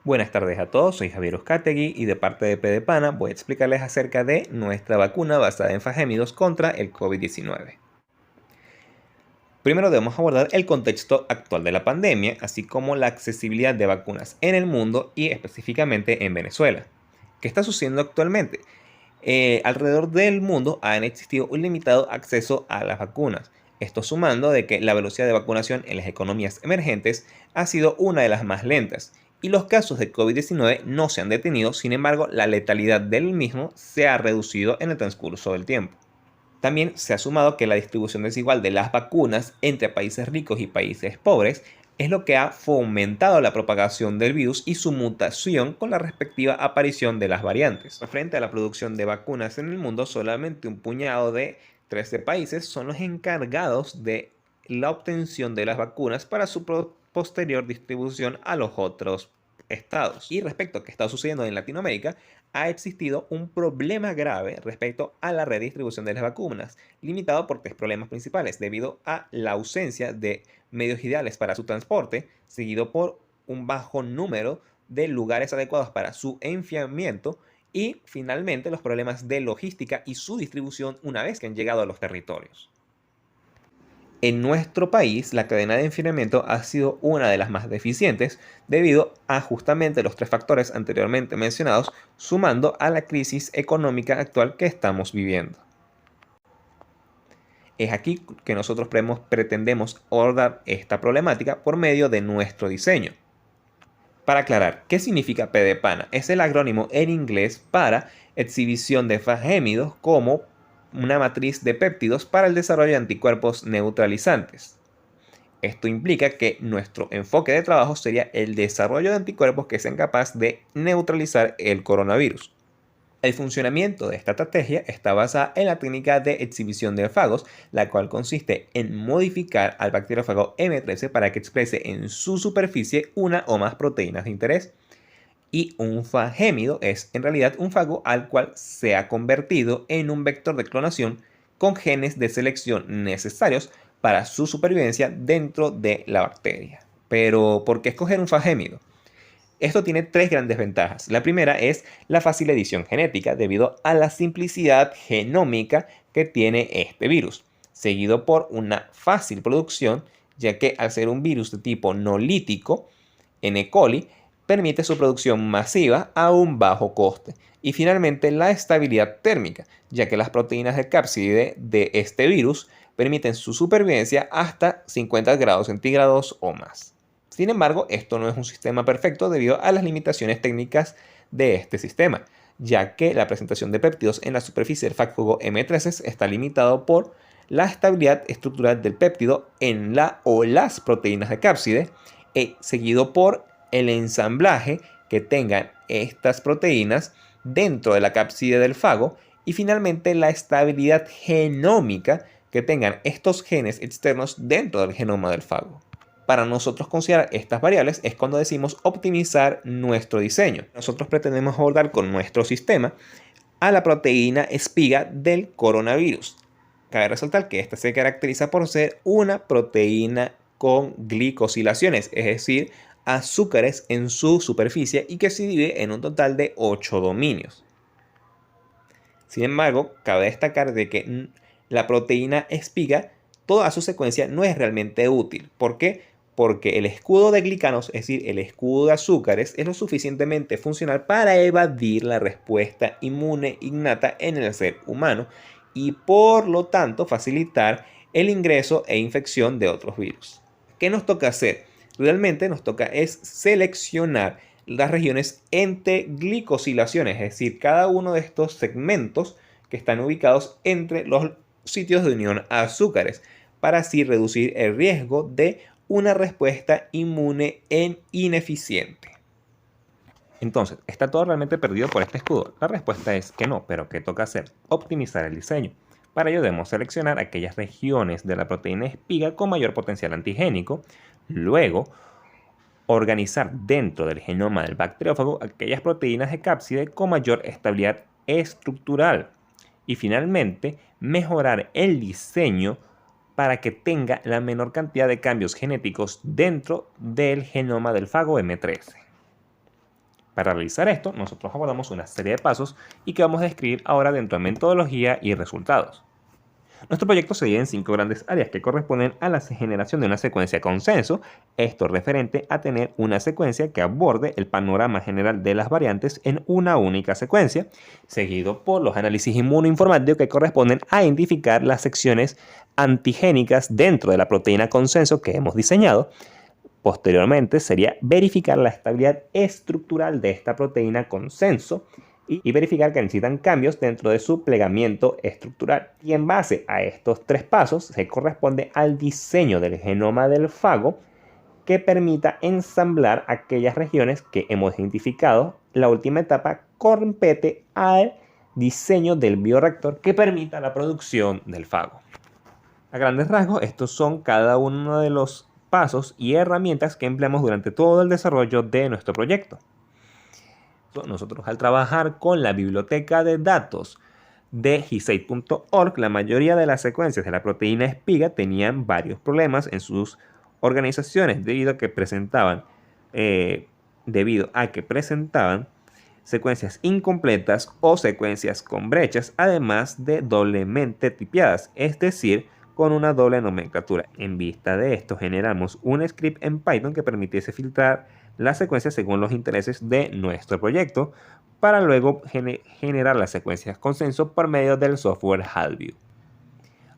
Buenas tardes a todos, soy Javier Uzcategui y de parte de PDPANA voy a explicarles acerca de nuestra vacuna basada en fagémidos contra el COVID-19. Primero debemos abordar el contexto actual de la pandemia, así como la accesibilidad de vacunas en el mundo y específicamente en Venezuela. ¿Qué está sucediendo actualmente? Alrededor del mundo han existido un limitado acceso a las vacunas. Esto sumando de que la velocidad de vacunación en las economías emergentes ha sido una de las más lentas y los casos de COVID-19 no se han detenido, sin embargo la letalidad del mismo se ha reducido en el transcurso del tiempo. También se ha sumado que la distribución desigual de las vacunas entre países ricos y países pobres es lo que ha fomentado la propagación del virus y su mutación con la respectiva aparición de las variantes. Frente a la producción de vacunas en el mundo, solamente un puñado de 13 países son los encargados de la obtención de las vacunas para su posterior distribución a los otros estados. Y respecto a qué está sucediendo en Latinoamérica, ha existido un problema grave respecto a la redistribución de las vacunas, limitado por tres problemas principales, debido a la ausencia de medios ideales para su transporte, seguido por un bajo número de lugares adecuados para su enfriamiento y finalmente los problemas de logística y su distribución una vez que han llegado a los territorios. En nuestro país, la cadena de enfriamiento ha sido una de las más deficientes debido a justamente los tres factores anteriormente mencionados, sumando a la crisis económica actual que estamos viviendo. Es aquí que nosotros pretendemos abordar esta problemática por medio de nuestro diseño. Para aclarar, ¿qué significa PDPANA? Es el acrónimo en inglés para exhibición de fagémidos como una matriz de péptidos para el desarrollo de anticuerpos neutralizantes. Esto implica que nuestro enfoque de trabajo sería el desarrollo de anticuerpos que sean capaces de neutralizar el coronavirus. El funcionamiento de esta estrategia está basada en la técnica de exhibición de fagos, la cual consiste en modificar al bacteriófago M13 para que exprese en su superficie una o más proteínas de interés. Y un fagémido es en realidad un fago al cual se ha convertido en un vector de clonación con genes de selección necesarios para su supervivencia dentro de la bacteria. Pero, ¿por qué escoger un fagémido? Esto tiene tres grandes ventajas. La primera es la fácil edición genética debido a la simplicidad genómica que tiene este virus, seguido por una fácil producción, ya que al ser un virus de tipo no lítico, N. coli, permite su producción masiva a un bajo coste. Y finalmente la estabilidad térmica, ya que las proteínas de cápside de este virus permiten su supervivencia hasta 50 grados centígrados o más. Sin embargo, esto no es un sistema perfecto debido a las limitaciones técnicas de este sistema, ya que la presentación de péptidos en la superficie del fágogo M13 está limitado por la estabilidad estructural del péptido en la o las proteínas de cápside, seguido por el ensamblaje que tengan estas proteínas dentro de la cápside del fago y finalmente la estabilidad genómica que tengan estos genes externos dentro del genoma del fago. Para nosotros considerar estas variables es cuando decimos optimizar nuestro diseño. Nosotros pretendemos abordar con nuestro sistema a la proteína espiga del coronavirus. Cabe resaltar que esta se caracteriza por ser una proteína con glicosilaciones, es decir, azúcares en su superficie y que se divide en un total de 8 dominios. Sin embargo, cabe destacar de que la proteína espiga, toda su secuencia no es realmente útil. ¿Por qué? Porque el escudo de glicanos, es decir, el escudo de azúcares, es lo suficientemente funcional para evadir la respuesta inmune innata en el ser humano y por lo tanto facilitar el ingreso e infección de otros virus. ¿Qué nos toca hacer? Realmente nos toca es seleccionar las regiones entre glicosilaciones, es decir, cada uno de estos segmentos que están ubicados entre los sitios de unión a azúcares, para así reducir el riesgo de una respuesta inmune ineficiente. Entonces, ¿está todo realmente perdido por este escudo? La respuesta es que no, pero ¿qué toca hacer? Optimizar el diseño. Para ello debemos seleccionar aquellas regiones de la proteína espiga con mayor potencial antigénico, luego organizar dentro del genoma del bacteriófago aquellas proteínas de cápside con mayor estabilidad estructural y finalmente mejorar el diseño para que tenga la menor cantidad de cambios genéticos dentro del genoma del fago M13. Para realizar esto, nosotros abordamos una serie de pasos y que vamos a describir ahora dentro de metodología y resultados. Nuestro proyecto se divide en 5 grandes áreas que corresponden a la generación de una secuencia consenso, esto referente a tener una secuencia que aborde el panorama general de las variantes en una única secuencia, seguido por los análisis inmunoinformáticos que corresponden a identificar las secciones antigénicas dentro de la proteína consenso que hemos diseñado. Posteriormente sería verificar la estabilidad estructural de esta proteína consenso y verificar que necesitan cambios dentro de su plegamiento estructural. Y en base a estos 3 pasos se corresponde al diseño del genoma del fago que permita ensamblar aquellas regiones que hemos identificado. La última etapa compete al diseño del bioreactor que permita la producción del fago. A grandes rasgos, estos son cada uno de los pasos y herramientas que empleamos durante todo el desarrollo de nuestro proyecto. Nosotros, al trabajar con la biblioteca de datos de GISAID.org, la mayoría de las secuencias de la proteína espiga tenían varios problemas en sus organizaciones debido a que presentaban secuencias incompletas o secuencias con brechas, además de doblemente tipiadas, es decir, con una doble nomenclatura. En vista de esto, generamos un script en Python que permitiese filtrar las secuencias según los intereses de nuestro proyecto, para luego generar las secuencias consenso por medio del software HalView.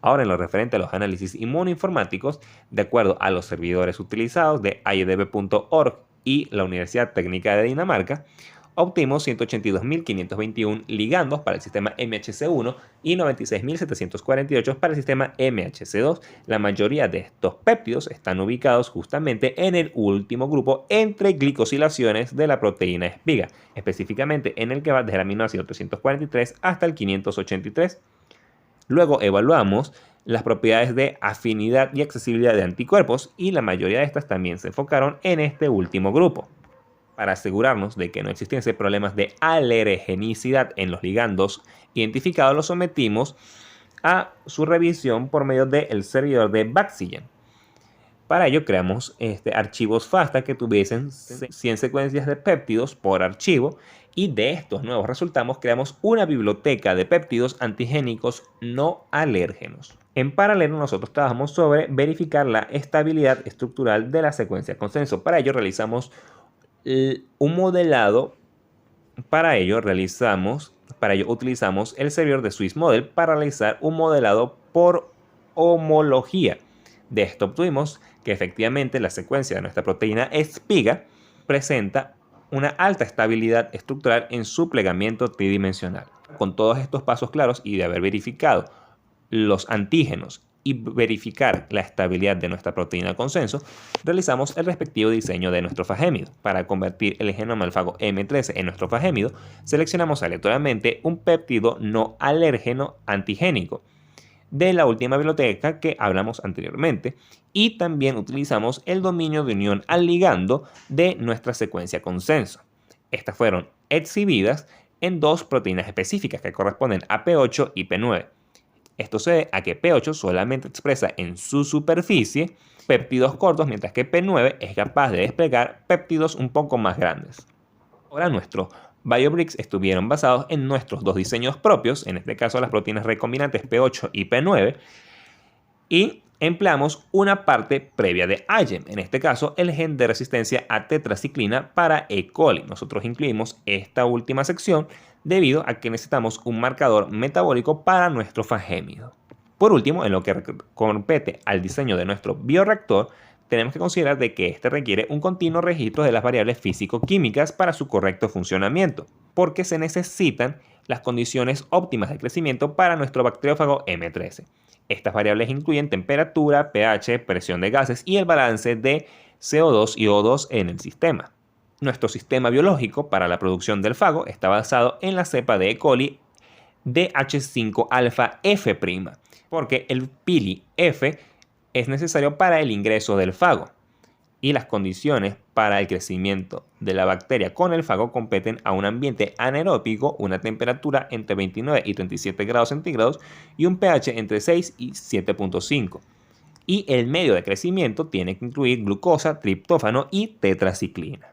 Ahora, en lo referente a los análisis inmunoinformáticos, de acuerdo a los servidores utilizados de iedb.org y la Universidad Técnica de Dinamarca, obtuvimos 182.521 ligandos para el sistema MHC1 y 96.748 para el sistema MHC2. La mayoría de estos péptidos están ubicados justamente en el último grupo entre glicosilaciones de la proteína espiga, específicamente en el que va desde el aminoácido 343 hasta el 583. Luego evaluamos las propiedades de afinidad y accesibilidad de anticuerpos y la mayoría de estas también se enfocaron en este último grupo. Para asegurarnos de que no existiesen problemas de alergenicidad en los ligandos identificados, los sometimos a su revisión por medio del servidor de Bacillen. Para ello creamos archivos FASTA que tuviesen 100 secuencias de péptidos por archivo, y de estos nuevos resultados creamos una biblioteca de péptidos antigénicos no alérgenos. En paralelo, nosotros trabajamos sobre verificar la estabilidad estructural de la secuencia consenso. Para ello realizamos un modelado. Para ello utilizamos el servidor de SwissModel para realizar un modelado por homología. De esto obtuvimos que efectivamente la secuencia de nuestra proteína espiga presenta una alta estabilidad estructural en su plegamiento tridimensional. Con todos estos pasos claros y de haber verificado los antígenos y verificar la estabilidad de nuestra proteína consenso, realizamos el respectivo diseño de nuestro fagémido. Para convertir el genoma del fago M13 en nuestro fagémido, seleccionamos aleatoriamente un péptido no alérgeno antigénico de la última biblioteca que hablamos anteriormente, y también utilizamos el dominio de unión al ligando de nuestra secuencia consenso. Estas fueron exhibidas en 2 proteínas específicas que corresponden a P8 y P9. Esto se debe a que P8 solamente expresa en su superficie péptidos cortos, mientras que P9 es capaz de desplegar péptidos un poco más grandes. Ahora nuestros BioBricks estuvieron basados en nuestros 2 diseños propios, en este caso las proteínas recombinantes P8 y P9, y empleamos una parte previa de AGEM, en este caso el gen de resistencia a tetraciclina para E. coli. Nosotros incluimos esta última sección debido a que necesitamos un marcador metabólico para nuestro fagémido. Por último, en lo que compete al diseño de nuestro bioreactor, tenemos que considerar de que este requiere un continuo registro de las variables físico-químicas para su correcto funcionamiento, porque se necesitan las condiciones óptimas de crecimiento para nuestro bacteriófago M13. Estas variables incluyen temperatura, pH, presión de gases y el balance de CO2 y O2 en el sistema. Nuestro sistema biológico para la producción del fago está basado en la cepa de E. coli DH5-alfa-F', porque el pili F es necesario para el ingreso del fago, y las condiciones para el crecimiento de la bacteria con el fago competen a un ambiente anaeróbico, una temperatura entre 29 y 37 grados centígrados y un pH entre 6 y 7.5. Y el medio de crecimiento tiene que incluir glucosa, triptófano y tetraciclina.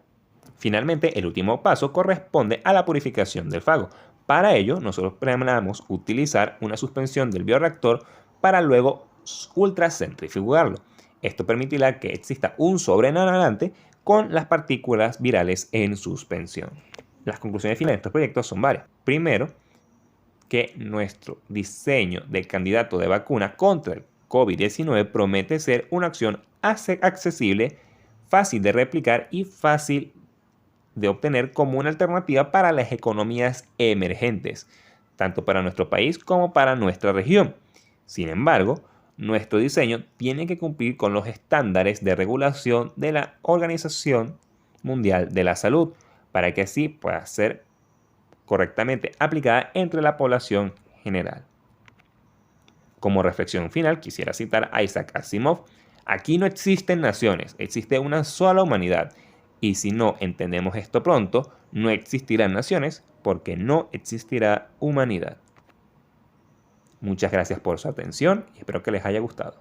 Finalmente, el último paso corresponde a la purificación del fago. Para ello, nosotros planeamos utilizar una suspensión del bioreactor para luego ultracentrifugarlo. Esto permitirá que exista un sobrenadante con las partículas virales en suspensión. Las conclusiones finales de estos proyectos son varias. Primero, que nuestro diseño del candidato de vacuna contra el COVID-19 promete ser una acción accesible, fácil de replicar y fácil de obtener como una alternativa para las economías emergentes, tanto para nuestro país como para nuestra región. Sin embargo, nuestro diseño tiene que cumplir con los estándares de regulación de la Organización Mundial de la Salud, para que así pueda ser correctamente aplicada entre la población general. Como reflexión final, quisiera citar a Isaac Asimov: aquí no existen naciones, existe una sola humanidad. Y si no entendemos esto pronto, no existirán naciones porque no existirá humanidad. Muchas gracias por su atención y espero que les haya gustado.